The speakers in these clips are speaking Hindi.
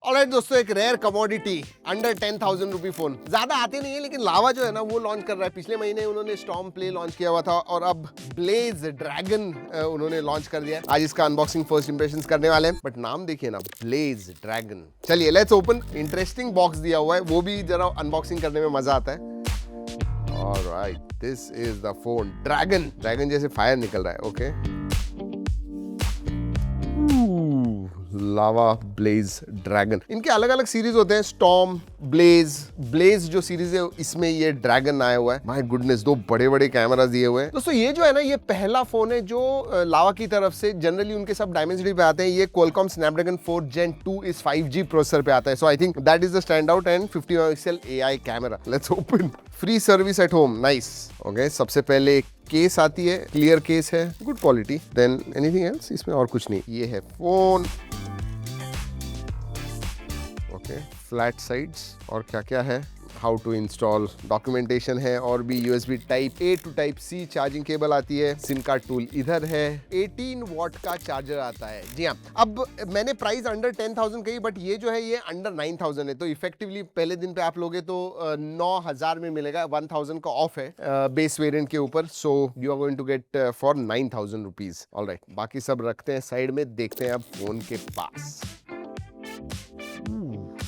ऑलराइट दोस्तों, एक रेयर कमोडिटी अंडर 10,000 रुपी फोन। ज्यादा आते नहीं है लेकिन लावा जो है ना वो लॉन्च कर रहा है। पिछले महीने उन्होंने स्टॉर्म प्ले लॉन्च किया हुआ था और अब ब्लेज ड्रैगन उन्होंने लॉन्च कर दिया है। आज इसका अनबॉक्सिंग फर्स्ट इंप्रेशंस करने वाले हैं, बट नाम देखिए ना, ब्लेज ड्रैगन। चलिए लेट्स ओपन। इंटरेस्टिंग बॉक्स दिया हुआ है, वो भी जरा अनबॉक्सिंग करने में मजा आता है। Alright, this is the phone. Dragon, dragon जैसे फायर निकल रहा है। ओके, लावा, ब्लेज, ड्रैगन, इनके अलग अलग सीरीज होते हैं। Storm, blaze. ब्लेज जो सीरीज है इसमें ये ड्रैगन आया हुआ है। माय गुडनेस, दो बड़े बड़े कैमरा दिए हुए हैं। दोस्तों ये जो है ना, ये पहला फोन है जो लावा की तरफ से, जनरली उनके सब डायमेंसिटी पे आते हैं, ये क्वालकॉम स्नैपड्रैगन 4 Gen 2 इस 5G प्रोसेसर पे आता है। So I think that is the stand out and 50 megapixel AI camera. Let's open. Free service at home, nice. Okay, सबसे पहले केस आती है, क्लियर केस है, good quality. Then anything else? इसमें और कुछ नहीं। ये है फोन। ओके, फ्लैट साइड्स और क्या क्या है, हाउ टू इंस्टॉल, डॉक्यूमेंटेशन है, और भी USB type A to type C charging cable आती है। सिम कार्ड टूल इधर है। 18 वॉट का चार्जर आता है। जी हाँ, अब मैंने प्राइस अंडर 10,000 कही, बट ये जो है ये अंडर 9,000 है। तो इफेक्टिवली पहले दिन पे आप लोगे तो 9,000 में मिलेगा। 1,000 का ऑफ है बेस वेरिएंट के ऊपर। So you are going to get for 9,000 rupees. Alright, बाकी सब रखते हैं साइड में, देखते हैं अब फोन के पास।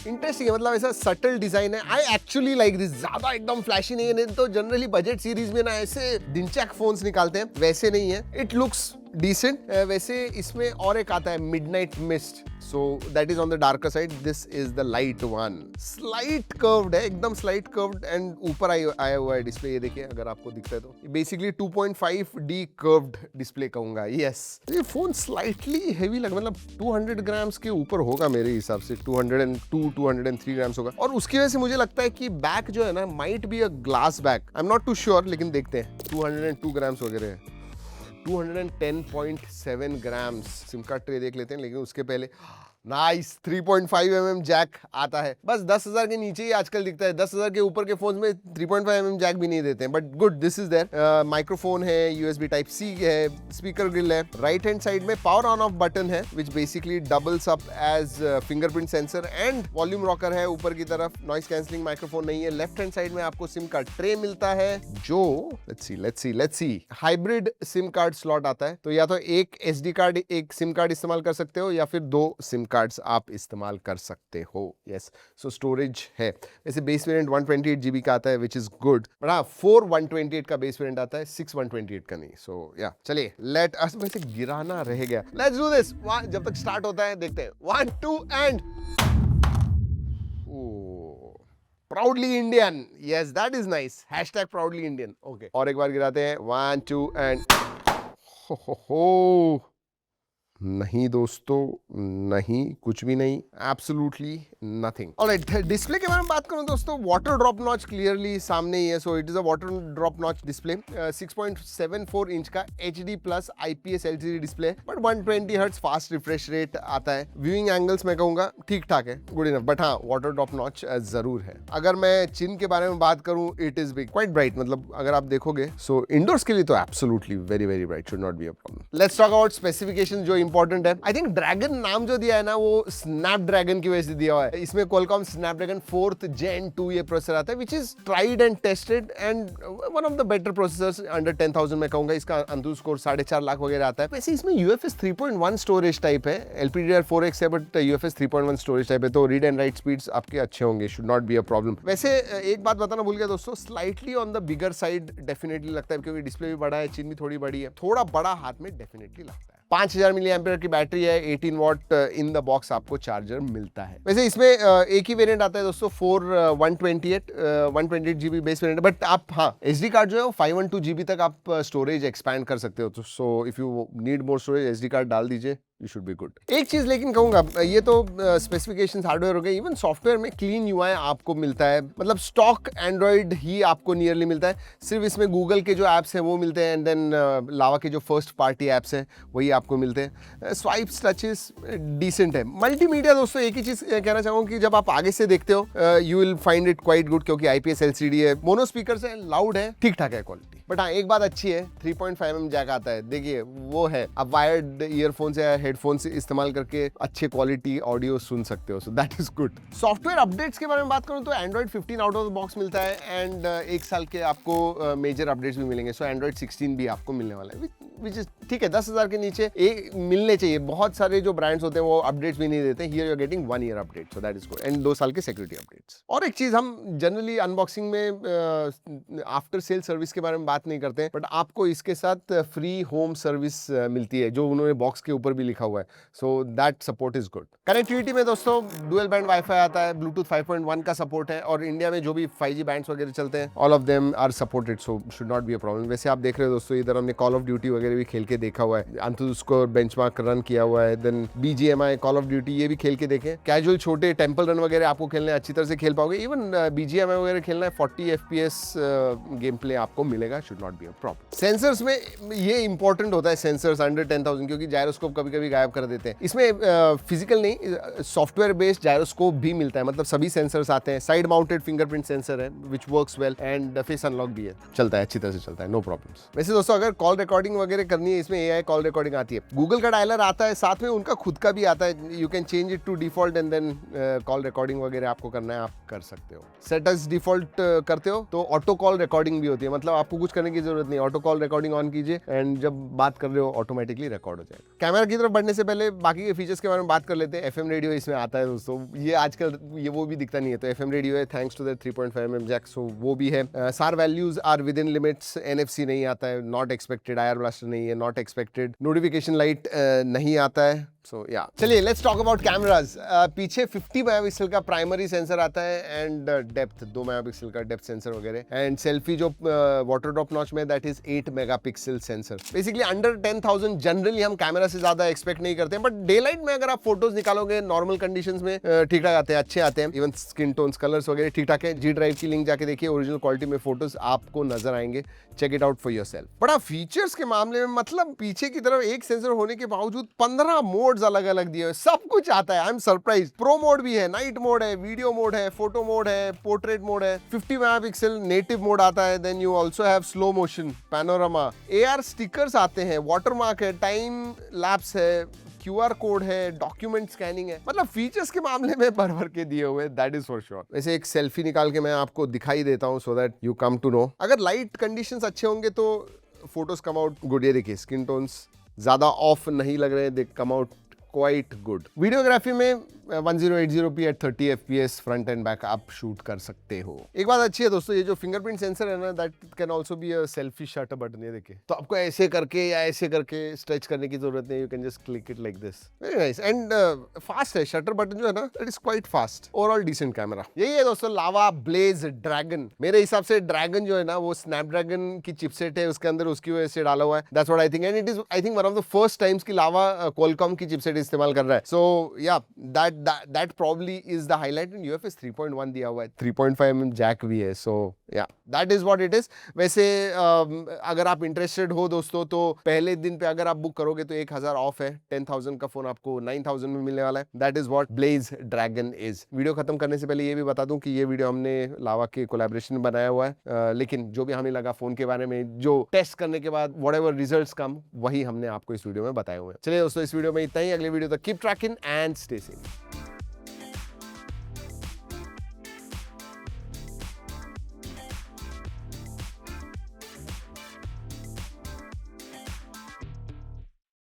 इंटरेस्टिंग है, मतलब ऐसा सटल डिजाइन है। I actually like this. ज्यादा एकदम फ्लैशी नहीं है, नहीं तो जनरली बजट सीरीज में ना ऐसे दिनचक फोन्स निकालते हैं, वैसे नहीं है। It looks decent. वैसे इसमें और एक आता है midnight mist, so that is on the darker side. This is the light one. Slight curved है, एकदम स्लाइट कर्व्ड, एंड ऊपर आया हुआ है डिस्प्ले। ये देखिए अगर आपको दिखता है तो बेसिकली 2.5D कर्व्ड डिस्प्ले कहूंगा। यस, ये फोन स्लाइटली हेवी लग, मतलब 200 ग्राम्स के ऊपर होगा मेरे हिसाब से। 202-203 ग्राम्स होगा। और उसकी वजह से मुझे लगता है कि बैक जो है ना might be a glass back. I am not too sure, लेकिन देखते हैं। 202 ग्राम्स वगैरह है। 210.7 ग्राम्स। सिम कार्ड ट्रे देख लेते हैं, लेकिन उसके पहले नाइस 3.5mm जैक आता है। बस 10,000 के नीचे ही आजकल दिखता है। 10,000 के ऊपर के फोन में 3.5mm जैक भी नहीं देते हैं, but good, this is there. Microphone है, USB टाइप C है, स्पीकर ग्रिल है। राइट हैंड साइड में पावर ऑन ऑफ बटन है, which basically doubles up as fingerprint sensor, and volume rocker है ऊपर की तरफ। नॉइस कैंसलिंग माइक्रोफोन नहीं है। लेफ्ट हैंड साइड में आपको सिम कार्ड ट्रे मिलता है, जो let's see hybrid SIM card slot आता है। तो या तो एक SD कार्ड, एक सिम कार्ड इस्तेमाल कर सकते हो, या फिर 2 सिम कार्ड्स आप इस्तेमाल कर सकते हो। यस, सो स्टोरेज है। वैसे बेस वेरिएंट 128GB का आता है, विच इज गुड। बट हाँ, 4 128 का बेस वेरिएंट आता है, 6 128 का नहीं। सो या चलिए, लेट अस। वैसे गिराना रह गया। Let's do this. जब तक स्टार्ट होता है देखते हैं। 1 2 and proudly Indian. Yes, that is nice. #Proudly Indian. Okay, और एक बार गिराते हैं। 1 2 एंड हो नहीं दोस्तों, नहीं, कुछ भी नहीं, एब्सोल्युटली नथिंग। ऑलराइट, डिस्प्ले के बारे में बात करूं दोस्तों, वाटर ड्रॉप नॉच क्लियरली सामने ही है। So it is a water drop notch display. 6.74 inch का HD plus IPS LCD display, but 120 hertz fast refresh rate आता है। व्यूइंग एंगल्स मैं कहूंगा ठीक ठाक है, गुड इनफ। बट हाँ, वाटर ड्रॉप नॉच जरूर है। अगर मैं चिन के बारे में बात करूं, it is big, quite bright. मतलब अगर आप देखोगे, सो इंडोर्स के लिए तो absolutely very very bright, should not be a problem. Let's talk about specification जो इंपॉर्टेंट है। आई थिंक ड्रैगन नाम जो दिया है ना, वो स्नैपड्रैगन की वजह से दिया हुआ है। इसमें क्वालकॉम स्नैपड्रैगन 4th Gen 2 ये प्रोसेसर आता है, which is tried and tested and one of the better processors under 10,000 मैं कहूंगा। इसका अंतु स्कोर 4.5 लाख वगैरह आता है। वैसे इसमें UFS 3.1 स्टोरेज टाइप है। LPDDR4X है, बट UFS 3.1 स्टोरेज टाइप है, तो रीड एंड राइट स्पीड्स आपके अच्छे होंगे, should not be a problem. वैसे एक बात बताना भूल गया दोस्तों, slightly on the bigger side definitely लगता है, क्योंकि डिस्प्ले भी बड़ा है, चिन भी थोड़ी बड़ी है, थोड़ा बड़ा हाथ में डेफिनेटली लगता है। 5000 mAh की बैटरी है। 18 वॉट इन द बॉक्स आपको चार्जर मिलता है। वैसे इसमें एक ही वेरिएंट आता है दोस्तों, 128GB बेस वेरिएंट, बट आप हाँ SD कार्ड जो है वो 512GB तक आप स्टोरेज एक्सपैंड कर सकते हो। तो so if you need more storage, SD card डाल दीजिए, यू शुड बी गुड। एक चीज लेकिन कहूंगा, ये तो स्पेसिफिकेशंस हार्डवेयर हो गए, इवन सॉफ्टवेयर में क्लीन UI आपको मिलता है। मतलब स्टॉक एंड्रॉइड ही आपको नियरली मिलता है। सिर्फ इसमें गूगल के जो एप्स हैं वो मिलते हैं, एंड देन लावा के जो फर्स्ट पार्टी एप्स हैं वही आपको मिलते हैं। स्वाइप्स, टचेस डिसेंट है। मल्टीमीडिया दोस्तों, एक ही चीज कहना चाहूंगा कि जब आप आगे से देखते हो, you will find it quite good, क्योंकि IPS LCD है, मोनो स्पीकर है, लाउड है, ठीक ठाक है क्वालिटी। बट हाँ, एक बात अच्छी है, 3.5mm जैक आता है। देखिए वो है, आप वायर्ड ईयरफोन से या हेडफोन से इस्तेमाल करके अच्छे क्वालिटी ऑडियो सुन सकते हो, सो that is good. Software updates के बारे में बात करूं तो Android 15 out of the box मिलता है एंड 1 साल के आपको मेजर अपडेट्स भी मिलेंगे। सो एंड्रॉइड 16 भी आपको मिलने वाला है, विच इज ठीक है। 10,000 के नीचे मिलने चाहिए। बहुत सारे जो ब्रांड्स होते हैं वो अपडेट्स भी नहीं देते। Here you are getting 1 year update, so that is good, and 2 साल के सिक्योरिटी अपडेट्स। और एक चीज, हम जनरली अनबॉक्सिंग में आफ्टर सेल सर्विस के बारे में बात नहीं करते हैं, बट आपको इसके साथ फ्री होम सर्विस मिलती है, जो उन्होंने बॉक्स के ऊपर भी लिखा हुआ है। So that support is good. Connectivity में दोस्तों डुअल बैंड वाईफाई आता है, ब्लूटूथ 5.1 का सपोर्ट है, और इंडिया में जो भी 5G बैंड्स वगैरह चलते हैं all of them are supported, so should not be a problem. वैसे आप देख रहे हो दोस्तों, इधर हमने कॉल ऑफ ड्यूटी वगैरह भी खेल के देखा हुआ है, उसको बेंचमार्क रन किया हुआ है, then BGMI, call of duty, ये भी खेल के देखें। कैजुअल छोटे टेंपल रन वगैरह आपको खेलने अच्छी तरह से खेल पाओगे। इवन BGMI वगैरह खेलना है, 40 FPS गेम प्ले आपको मिलेगा, should not be a problem. Sensors में ये इंपॉर्टेंट होता है, सेंसर्स अंडर 10,000, क्योंकि जायरोस्कोप कभी कभी गायब कर देते हैं। इसमें फिजिकल नहीं, सॉफ्टवेयर बेस्ड जायरोस्कोप भी मिलता है, मतलब सभी सेंसर्स आते हैं। साइड माउंटेड फिंगरप्रिंट सेंसर है which works well, and face unlock भी है, चलता है अच्छी तरह से, चलता है, नो प्रॉब्लम्स। वैसे दोस्तों अगर कॉल रिकॉर्डिंग वगैरह करनी है, इसमें AI कॉल रिकॉर्डिंग आती है, गूगल का डायलर आता है, साथ में उनका खुद का भी आता है। You can change it to default and then call recording वगैरह आपको करना है, आप कर सकते हो। सेट एज डिफॉल्ट करते हो तो ऑटो कॉल रिकॉर्डिंग भी होती है, मतलब आपको कुछ करने की जरूरत नहीं, ऑटो कॉल रिकॉर्डिंग ऑन कीजिए एंड जब बात कर रहे हो ऑटोमेटिकली रिकॉर्ड हो जाएगा। कैमरा की तरफ बढ़ने से पहले बाकी के फीचर्स के बारे में बात कर लेते हैं। FM रेडियो इसमें आता है दोस्तों, ये आजकल ये वो भी दिखता नहीं है, तो FM रेडियो है thanks to the 3.5mm jack, so वो भी है। SAR values are within limits, NFC नहीं आता है, नॉट एक्सपेक्टेड, IR ब्लास्टर नहीं है, नॉट एक्सपेक्टेड, नोटिफिकेशन लाइट नहीं आता है। सो या चलिए लेट्स टॉक अबाउट कैमराज। पीछे 50 मेगापिक्सल का प्राइमरी सेंसर आता है एंड डेप्थ 2 मेगापिक्सल का डेप्थ सेंसर वगैरह, एंड सेल्फी जो वाटर ड्रॉप नॉच में that is 8 megapixel sensor. Basically under 10,000 generally हम कैमरा से ज्यादा एक्सपेक्ट नहीं करते हैं, बट डे लाइट में अगर आप फोटोज निकालोगे नॉर्मल कंडीशंस में ठीक ठाक आते हैं, अच्छे आते हैं। इवन स्किन टोन्स, कलर्स वगैरह ठीक ठाक है। G ड्राइव की लिंक जाके देखिए, ओरिजिनल क्वालिटी में फोटोज आपको नजर आएंगे, check it out for yourself. बड़ा फीचर्स के मामले में मतलब पीछे की तरफ एक सेंसर होने के बावजूद 15 मोड्स अलग अलग दिए हुए, सब कुछ आता है। I am surprise. Pro mode भी है, नाइट मोड है, वीडियो मोड है, फोटो मोड है, पोर्ट्रेट मोड है, 50 मेगापिक्सल नेटिव मोड आता है, then you also have slow motion, panorama, AR stickers आते हैं, वाटरमार्क है, टाइम लैप्स है, QR कोड है, डॉक्यूमेंट स्कैनिंग है, मतलब फीचर्स के मामले में भर भर के दिए हुए, दैट इज फॉर श्योर। वैसे एक सेल्फी निकाल के मैं आपको दिखाई देता हूं so that you come to know. अगर लाइट कंडीशंस अच्छे होंगे तो फोटोज कम आउट गुड। ये देखिए स्किन टोन्स ज्यादा ऑफ नहीं लग रहे, they come out quite good. Videography में 1080p एट 30 FPS फ्रंट एंड बैक आप शूट कर सकते हो। एक बात अच्छी है दोस्तों, ये जो फिंगरप्रिंट सेंसर है ना, that can also be a selfie shutter button. ये देखिए, तो आपको ऐसे करके या ऐसे करके स्ट्रेच करने की जरूरत नहीं, you can just click it like this. Very nice and fast है। शटर बटन जो है ना, that is quite fast. Overall decent camera. यही है दोस्तों लावा ब्लेज ड्रैगन। मेरे हिसाब से ड्रैगन जो है ना, वो स्नैपड्रैगन की चिपसेट है उसके अंदर, उसकी वजह से डाला हुआ है। That's what I think, and it is I think one of the first times की लावा क्वालकॉम की चिपसेट इस्तेमाल कर रहा है। सो या that probably is the highlight, and UFS 3.1 दिया हुआ है, 3.5mm जैक भी है, so yeah that is what it is। वैसे अगर आप इंटरेस्टेड हो दोस्तों तो पहले दिन पे अगर आप बुक करोगे तो 1000 ऑफ है। 10,000 का फोन आपको 9,000 में मिलने वाला है। That is what blaze dragon is. Video खत्म करने से पहले ये भी बता दूं कि ये वीडियो हमने लावा के कोलैबोरेशन में बनाया हुआ है, लेकिन जो भी हमें लगा फोन के बारे में, जो टेस्ट करने के बाद व्हाटएवर रिजल्ट्स कम, वही हमने आपको इस वीडियो में बताए हुए हैं। चलिए दोस्तों, इस वीडियो में इतना ही। अगले वीडियो तक keep trekking and stay safe.